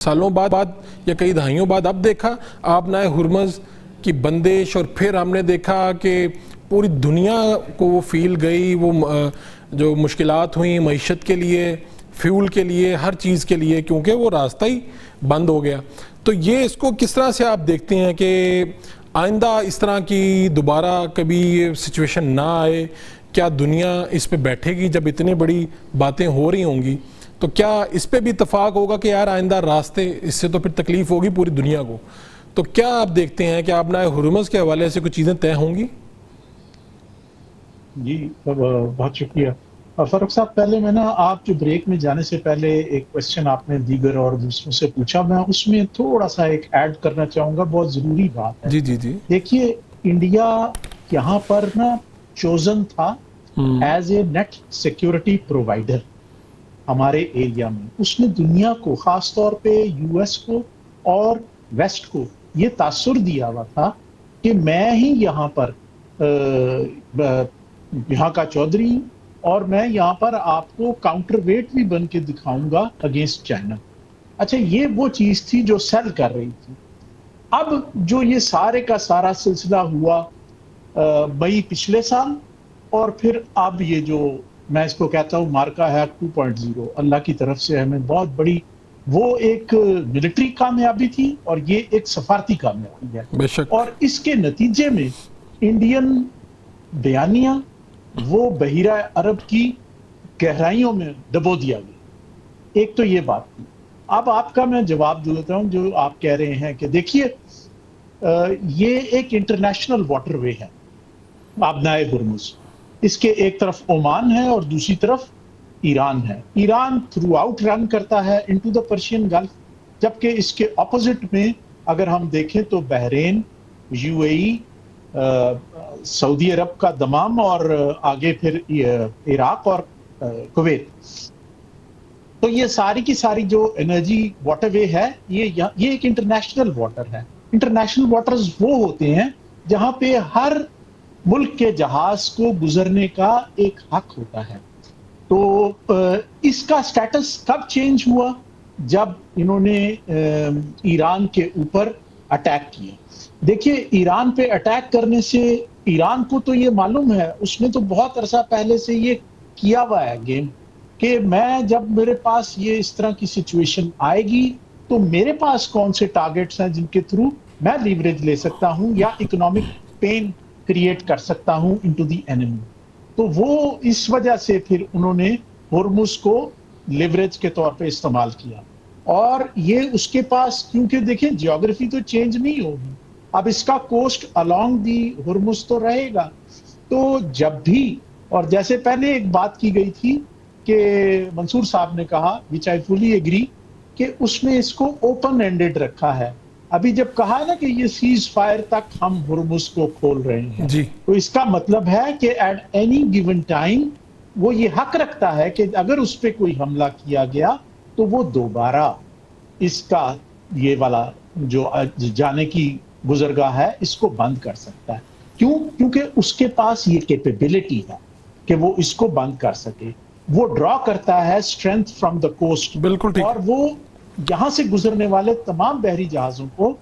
سالوں بعد یا کئی دہائیوں بعد اب دیکھا آپ نے ہرمز کی بندش، اور پھر ہم نے دیکھا کہ پوری دنیا کو وہ فیل گئی، وہ جو مشکلات ہوئیں معیشت کے لیے، فیول کے لیے، ہر چیز کے لیے، کیونکہ وہ راستہ ہی بند ہو گیا۔ تو یہ اس کو کس طرح سے آپ دیکھتے ہیں کہ آئندہ اس طرح کی دوبارہ کبھی سچویشن نہ آئے؟ کیا دنیا اس پہ بیٹھے گی جب اتنی بڑی باتیں ہو رہی ہوں گی؟ تو کیا اس پہ بھی اتفاق ہوگا کہ یار آئندہ راستے، اس سے تو پھر تکلیف ہوگی پوری دنیا کو؟ تو کیا آپ دیکھتے ہیں کہ آپ نے ہرمز کے حوالے سے کچھ چیزیں طے ہوں گی؟ جی بہت شکریہ فاروق صاحب۔ پہلے میں آپ جو بریک میں جانے سے پہلے ایک کوشچن آپ نے دیگر اور دوسروں سے پوچھا، میں اس میں تھوڑا سا ایک ایڈ کرنا چاہوں گا، بہت ضروری بات ہے۔ جی جی جی دیکھیے، انڈیا یہاں پر چوزن تھا as a net security provider ہمارے ایریا میں۔ اس نے دنیا کو، خاص طور پہ یو ایس کو اور ویسٹ کو، یہ تاثر دیا ہوا تھا کہ میں ہی یہاں پر یہاں کا چودھری ہوں، اور میں یہاں پر آپ کو کاؤنٹر ویٹ بھی بن کے دکھاؤں گا اگینسٹ چائنا۔ اچھا، یہ وہ چیز تھی جو سیل کر رہی تھی۔ اب جو یہ سارے کا سارا سلسلہ ہوا مئی پچھلے سال، اور پھر اب یہ جو میں اس کو کہتا ہوں مارکا ہے 2.0، اللہ کی طرف سے ہمیں بہت بڑی، وہ ایک ملٹری کامیابی تھی اور یہ ایک سفارتی کامیابی ہے۔ بے شک۔ اور اس کے نتیجے میں انڈین بیانیہ وہ بحیرہ عرب کی گہرائیوں میں ڈبو دیا گیا۔ ایک تو یہ بات تھی۔ اب آپ کا میں جواب دیتا ہوں جو آپ کہہ رہے ہیں کہ دیکھیے یہ ایک انٹرنیشنل واٹر وے ہے آبنائے ہرمز۔ اس کے ایک طرف عمان ہے اور دوسری طرف ایران ہے۔ ایران تھرو آؤٹ رن کرتا ہے انٹو دا پرشین گلف، جبکہ اس کے اپوزٹ میں اگر ہم دیکھیں تو بحرین، یو اے ای، سعودی عرب کا دمام، اور آگے پھر عراق اور کویت۔ تو یہ ساری کی ساری جو انرجی واٹر وے ہے، یہ ایک انٹرنیشنل واٹر ہے۔ انٹرنیشنل واٹرز وہ ہوتے ہیں جہاں پہ ہر ملک کے جہاز کو گزرنے کا ایک حق ہوتا ہے۔ تو اس کا سٹیٹس کب چینج ہوا؟ جب انہوں نے ایران کے اوپر اٹیک کیا۔ دیکھیے، ایران پہ اٹیک کرنے سے ایران کو تو یہ معلوم ہے، اس نے تو بہت عرصہ پہلے سے یہ کیا ہوا ہے گیم، کہ میں جب میرے پاس یہ اس طرح کی سچویشن آئے گی تو میرے پاس کون سے ٹارگٹس ہیں جن کے تھرو میں لیوریج لے سکتا ہوں یا اکنامک پین کریٹ کر سکتا ہوں انٹو دی اینیمی۔ تو وہ اس وجہ سے پھر انہوں نے ہرمز کو لیوریج کے طور پہ استعمال کیا، اور یہ اس کے پاس، کیونکہ دیکھیں جیوگرافی تو چینج نہیں ہوگی، اب اس کا کوسٹ along دی ہرمز تو رہے گا۔ تو جب بھی، اور جیسے پہلے ایک بات کی گئی تھی کہ منصور صاحب نے کہا which I fully agree، کہ اس میں اس کو اوپن اینڈڈ رکھا ہے۔ ابھی جب کہا نا کہ یہ سیز فائر تک ہم ہرمز کو کھول رہے ہیں، جی، تو اس کا مطلب ہے کہ ایٹ اینی گیون ٹائم وہ یہ حق رکھتا ہے کہ اگر اس پہ کوئی حملہ کیا گیا تو وہ دوبارہ اس کا یہ والا جو جانے کی گزرگاہ ہے اس کو بند کر سکتا ہے۔ کیوں؟ کیونکہ اس کے پاس یہ کیپیبلٹی ہے کہ وہ اس کو بند کر سکے۔ وہ ڈرا کرتا ہے اسٹرینتھ فرام دا کوسٹ، بالکل ٹھیک۔ اور وہ یہاں سے گزرنے والے تمام بحری جہازوں کو